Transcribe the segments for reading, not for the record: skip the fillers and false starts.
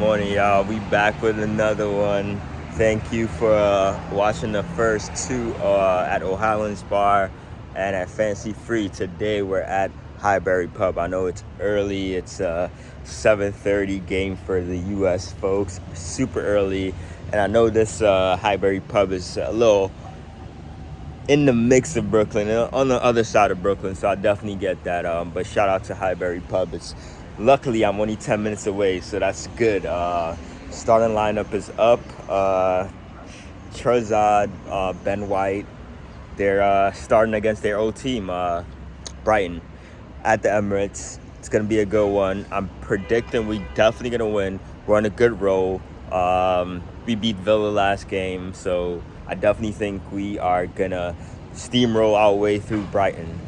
Morning, y'all. We back with another one. Thank you for watching the first two at O'Highlands Bar and at Fancy Free. Today we're at Highbury Pub. I know it's early. It's a 7:30 game for the U.S. folks. Super early. And I know this Highbury Pub is a little in the mix of Brooklyn, on the other side of Brooklyn, so I definitely get that. But shout out to Highbury Pub. Luckily I'm only 10 minutes away, so that's good. Starting lineup is up. Trezad, Ben White, they're starting against their old team, Brighton, at the Emirates. It's gonna be a good one. I'm predicting we definitely gonna win. We're on a good roll. We beat Villa last game, so I definitely think we are gonna steamroll our way through Brighton.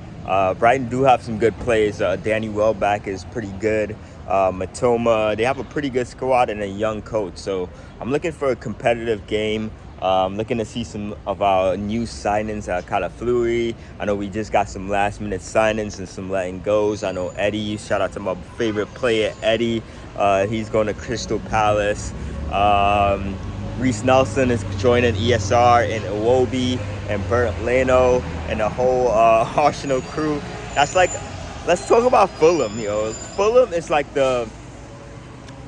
Brighton do have some good plays. Danny Welbeck is pretty good. Matoma, they have a pretty good squad and a young coach. So I'm looking for a competitive game. I'm looking to see some of our new signings, Calafleury. I know we just got some last minute signings and some letting goes. I know Eddie, shout out to my favorite player, Eddie. He's going to Crystal Palace. Reece Nelson is joining ESR and Iwobi and Bert Leno and the whole Arsenal crew. That's like, let's talk about Fulham, yo. Fulham is like the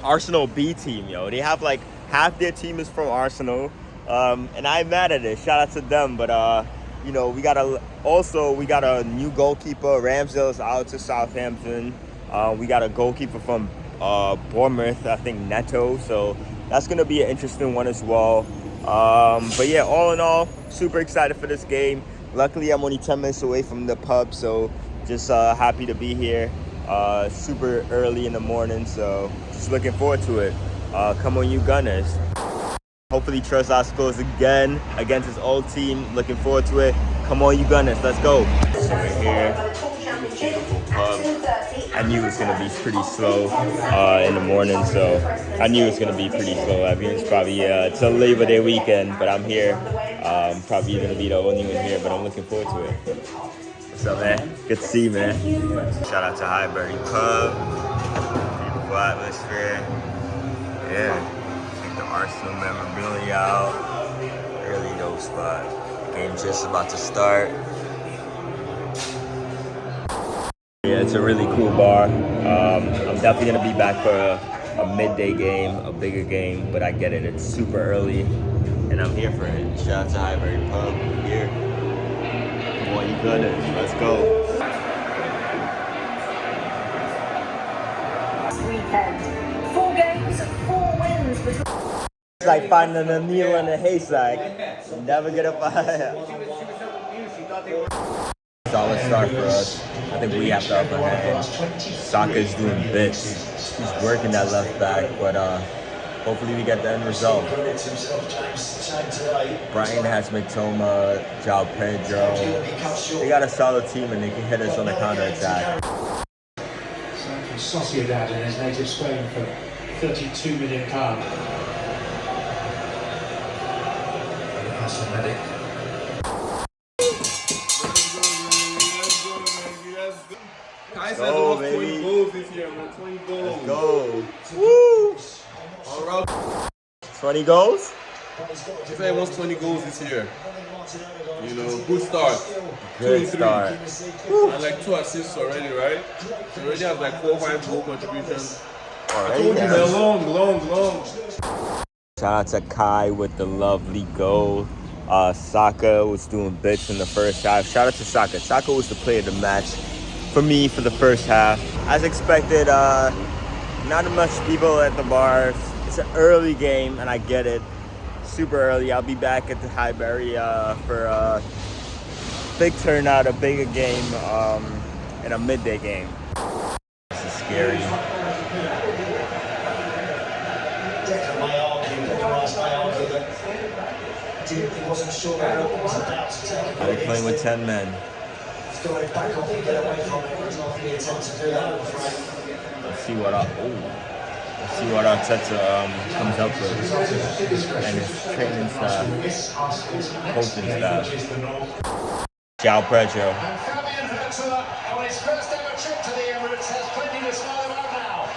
Arsenal B team, yo. They have like half their team is from Arsenal, and I'm mad at it. Shout out to them, but you know, we got a new goalkeeper. Ramsdale's out to Southampton. We got a goalkeeper from Bournemouth, I think Neto. So that's going to be an interesting one as well. But yeah, all in all, super excited for this game. Luckily, I'm only 10 minutes away from the pub, so just happy to be here. Super early in the morning, so just looking forward to it. Come on, you Gunners. Hopefully, Trezad scores again against his old team. Looking forward to it. Come on, you Gunners. Let's go. So we're here. Beautiful pub. I knew it was going to be pretty slow in the morning, so I knew it was going to be pretty slow. I mean, it's probably it's a Labor Day weekend, but I'm here. Probably going to be the only one here, but I'm looking forward to it. What's up, man? Good to see you, man. Shout out to Highbury Pub. Beautiful atmosphere. Yeah. Take the Arsenal memorabilia out. Really dope spot. Game's just about to start. Yeah, it's a really cool bar. I'm definitely going to be back for a midday game, a bigger game, but I get it. It's super early, and I'm here for it. Shout out to Highbury Pub. We're here. Come on, you Gunners. Let's go. Weekend. 4 games, 4 wins. It's like finding a needle in a haystack. You never get a fire. Solid start for us. I think we have the upper hand. Saka's doing bits. He's working that left back, but hopefully we get the end result. Brighton has Matoma, João Pedro. They got a solid team and they can hit us on the counter attack. Sociedad in his native Spain for £32 million. Go, baby. 20 goals this year, man. 20 goals. Let's go. Woo! All right. 20 goals? He said he wants 20 goals this year. You know, good start. Good 2 and 3. start. And like 2 assists already, right? He already has like 4 or 5 goal contributions. I told you, man, long. Shout out to Kai with the lovely goal. Saka was doing bits in the first half. Shout out to Saka. Saka was the player of the match for me for the first half. As expected, not much people at the bar. It's an early game, and I get it. Super early. I'll be back at the Highbury for a big turnout, a bigger game, and a midday game. This is scary. Declan may argue, Rice may argue that he wasn't sure that what was about to take. They're playing with 10 men. Going back off and get away from it. It's not the attempt to do that, I'm afraid. Let's see what Arteta comes up with, and his training staff, coaching staff. João Pedro. On his first ever trip to the Emirates, has plenty to smile about now.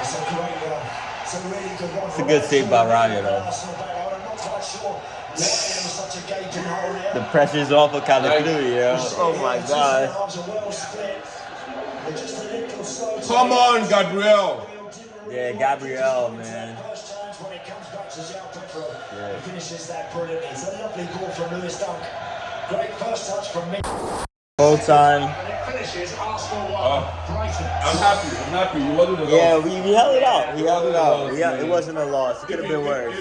It's a great one. It's a really good one. It's a good save by Raya, though. Arsenal back. I'm not quite sure. Letting him such a gaping hole there. The pressure's off of Calabria, yo. Oh my God. Arms are well split. They're just a little slow. Come on, Gabriel. Yeah, Gabriel, man. First chance when it comes back to João Pedro. He finishes that brilliantly. It's a lovely ball from Lewis Dunk. Great first touch from me. Full time. Finishes Arsenal 1, Brighton. I'm happy. You wasn't a loss. Yeah, we held it out. We held it out. Yeah, it wasn't a loss. It could have been worse.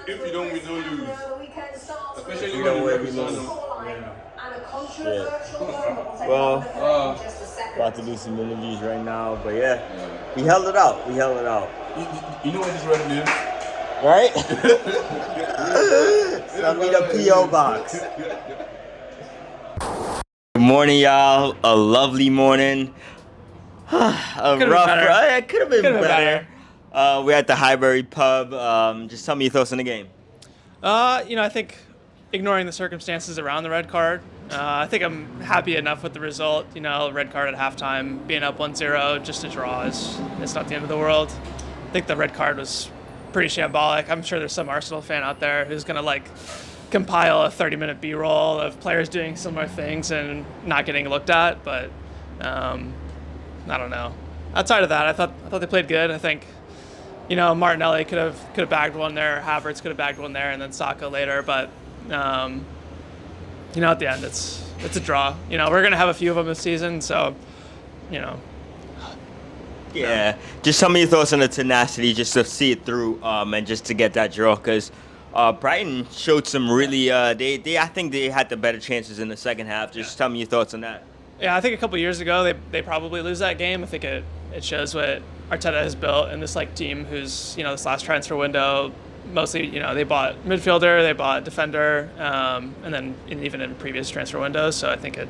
If you don't, we don't lose. Especially You don't when win, we lose. Yeah. Well, about to do some interviews right now, but yeah, we held it out. We held it out. You know what this red means? Right? Send me the P.O. box. Good morning, y'all. A lovely morning. Could've rough. been better. It could have been Could've been better. We're at the Highbury Pub. Just tell me your thoughts on the game. I think ignoring the circumstances around the red card, I think I'm happy enough with the result. Red card at halftime, being up 1-0, just a draw it's not the end of the world. I think the red card was pretty shambolic. I'm sure there's some Arsenal fan out there who's gonna compile a 30-minute B-roll of players doing similar things and not getting looked at. But I don't know. Outside of that, I thought they played good. I think Martinelli could have bagged one there, Havertz could have bagged one there, and then Saka later. But at the end, it's a draw. We're gonna have a few of them this season, so Yeah, just tell me your thoughts on the tenacity, just to see it through, and just to get that draw, because Brighton showed some really. I think they had the better chances in the second half. Just tell me your thoughts on that. Yeah, I think a couple years ago they probably lose that game. I think it shows what Arteta has built in this team who's this last transfer window. Mostly, they bought midfielder, they bought defender, and then even in previous transfer windows. So I think it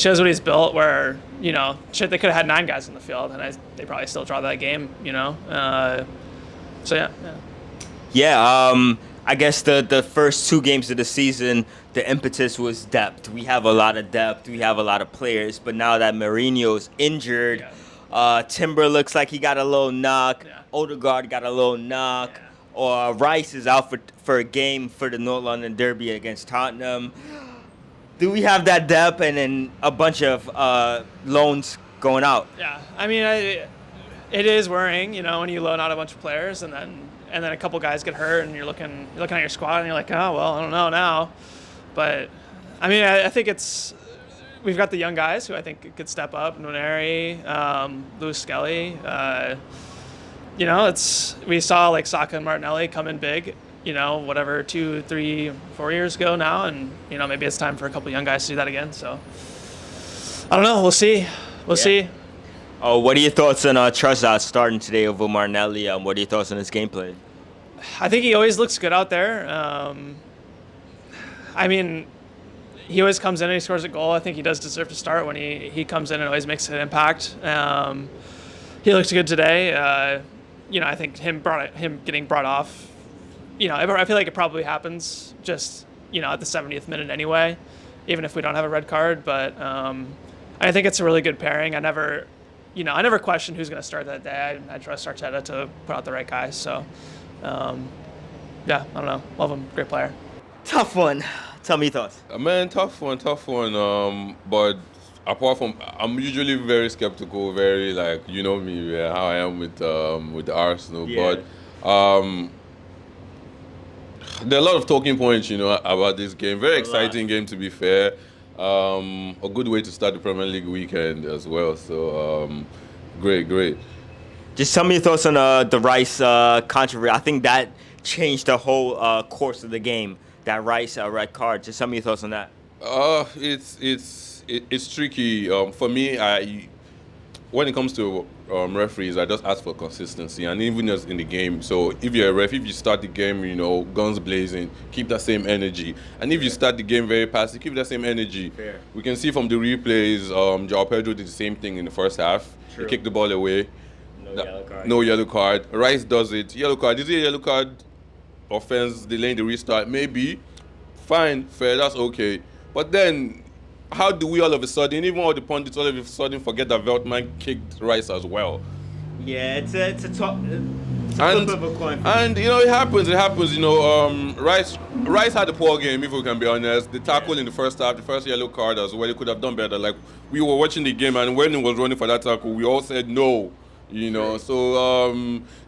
shows what he's built. Where they could have had 9 guys in the field, and they probably still draw that game. So yeah. Yeah, I guess the first 2 games of the season, the impetus was depth. We have a lot of depth. We have a lot of players. But now that Mourinho's injured, Timber looks like he got a little knock. Yeah. Odegaard got a little knock. Yeah. Or Rice is out for a game for the North London Derby against Tottenham. Do we have that depth and then a bunch of loans going out? Yeah, I mean, it is worrying, when you loan out a bunch of players and then a couple guys get hurt and you're looking at your squad and you're like, oh well, I don't know now. But I mean, I think we've got the young guys who I think could step up. Nwaneri, Lewis Skelly. We saw Saka and Martinelli come in big. 2, 3, 4 years ago now, and maybe it's time for a couple young guys to do that again. So I don't know. We'll see. We'll see. Oh, what are your thoughts on Trossard starting today over Martinelli? What are your thoughts on his gameplay? I think he always looks good out there. I mean, he always comes in and he scores a goal. I think he does deserve to start when he comes in and always makes an impact. He looks good today. I think him getting brought off. I feel like it probably happens just at the 70th minute anyway, even if we don't have a red card. But I think it's a really good pairing. I never question who's going to start that day. I trust Arteta to put out the right guys. So, I don't know. Love him. Great player. Tough one. Tell me your thoughts. Man, tough one. But apart from, I'm usually very skeptical, very me, how I am with Arsenal. Yeah. But there are a lot of talking points, about this game. Very exciting game, to be fair. A good way to start the Premier League weekend as well. So, great. Just tell me your thoughts on the Rice controversy. I think that changed the whole course of the game. That Rice red card. Just tell me your thoughts on that. It's tricky. For me, when it comes to referees, I just ask for consistency, and even as in the game. So if you're a ref, if you start the game, guns blazing, keep that same energy. And if you start the game very passive, keep that same energy. Fair. We can see from the replays, João Pedro did the same thing in the first half. True. He kicked the ball away. Yellow card. No yellow card. Rice does it. Yellow card. Is it a yellow card? Offense, delaying the restart. Maybe. Fine, fair, that's okay. But then, how do we all of a sudden, even all the pundits all of a sudden forget that Veltman kicked Rice as well? Yeah, it's a flip of a coin. And you know, it happens. You know, Rice had a poor game, if we can be honest. The tackle in the first half, the first yellow card as well. He could have done better. Like, we were watching the game, and when he was running for that tackle, we all said no. You know, so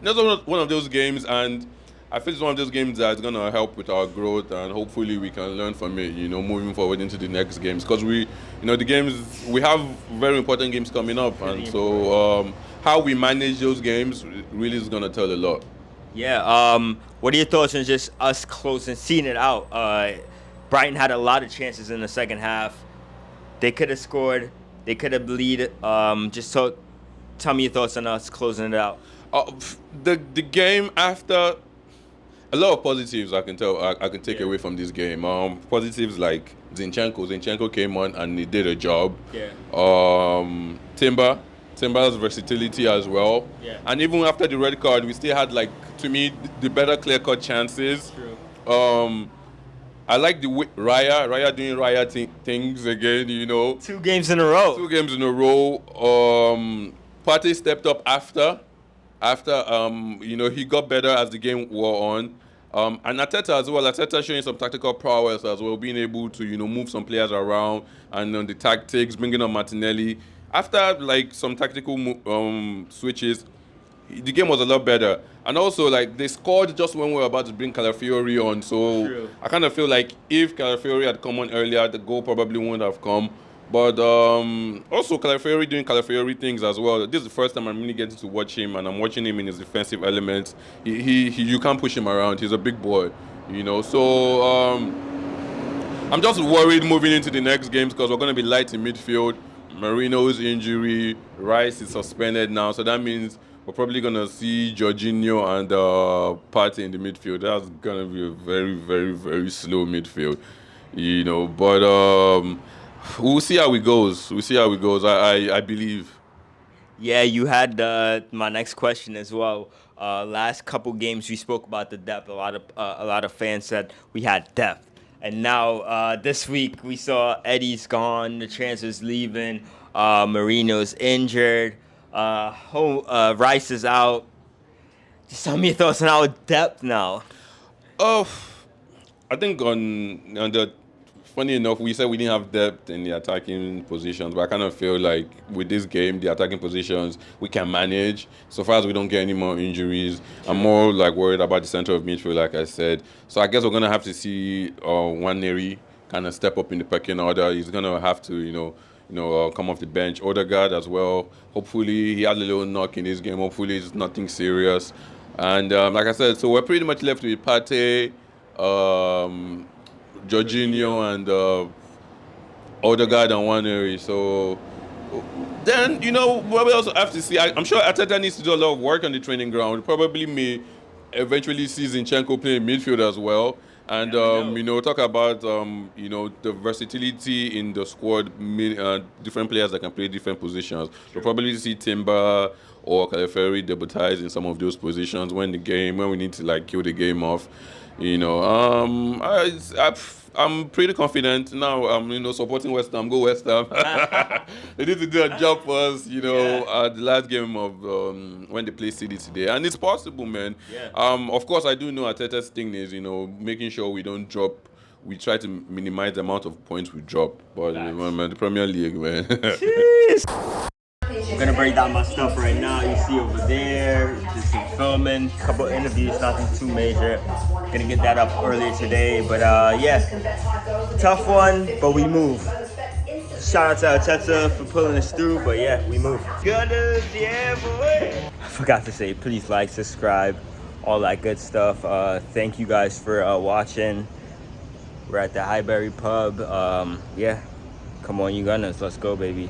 that's one of those games, and I feel it's one of those games that's gonna help with our growth, and hopefully we can learn from it. You know, moving forward into the next games, because we have very important games coming up, and so how we manage those games really is gonna tell a lot. Yeah. What are your thoughts on just us closing, seeing it out? Brighton had a lot of chances in the second half. They could have scored. They could have lead. Tell me your thoughts on us closing it out. The game after, a lot of positives I can take away from this game. Positives like Zinchenko came on and he did a job. Yeah. Timber's versatility as well. Yeah. And even after the red card, we still had, like, to me, the better clear-cut chances. True. I like the way Raya doing Raya things again, you know. 2 games in a row. Partey stepped up after you know, he got better as the game wore on. And Arteta as well. Arteta showing some tactical prowess as well, being able to, you know, move some players around and on the tactics, bringing on Martinelli. After, like, some tactical switches, the game was a lot better. And also, like, they scored just when we were about to bring Calafiori on. So True. I kind of feel like if Calafiori had come on earlier, the goal probably wouldn't have come. But also Calafiori doing Calafiori things as well. This is the first time I'm really getting to watch him, and I'm watching him in his defensive elements. He you can't push him around. He's a big boy, you know. So I'm just worried moving into the next games because we're going to be light in midfield. Marino's injury, Rice is suspended now, so that means we're probably going to see Jorginho and Partey in the midfield. That's going to be a very, very, very slow midfield, you know. But we'll see how it goes. I believe. Yeah, you had my next question as well. Last couple games we spoke about the depth. A lot of fans said we had depth, and now this week we saw Eddie's gone, the transfer's leaving, Marino's injured, Rice is out. Just tell me your thoughts on our depth now. Oh, I think on the. Funny enough, we said we didn't have depth in the attacking positions, but I kind of feel like with this game, the attacking positions, we can manage. So far as we don't get any more injuries, I'm more like worried about the center of midfield, like I said. So I guess we're going to have to see Nwaneri kind of step up in the pecking order. He's going to have to, come off the bench. Odegaard as well. Hopefully, he had a little knock in this game. Hopefully, it's nothing serious. And like I said, so we're pretty much left with Partey, Jorginho and Odegaard and Nwaneri. So then, we also have to see. I'm sure Arteta needs to do a lot of work on the training ground. Probably may eventually see Zinchenko play in midfield as well. And, talk about, the versatility in the squad, different players that can play different positions. We'll probably see Timber or Calafiori debutize in some of those positions when we need to, kill the game off. I'm pretty confident now. I'm supporting West Ham. Go West Ham. They need to do a job for us. At the last game of when they play City today, and it's possible, man. Yeah. Of course, I do know Arteta's thing is making sure we don't drop. We try to minimize the amount of points we drop, but man, the Premier League, man. Jeez. I'm gonna break down my stuff right now. You see over there, just some filming, couple interviews, nothing too major. Gonna get that up earlier today, but tough one, but we move. Shout out to Arteta for pulling us through, but yeah, we move. Gunners, yeah, boy. I forgot to say, please like, subscribe, all that good stuff. Thank you guys for watching. We're at the Highbury Pub. Come on, you Gunners, let's go, baby.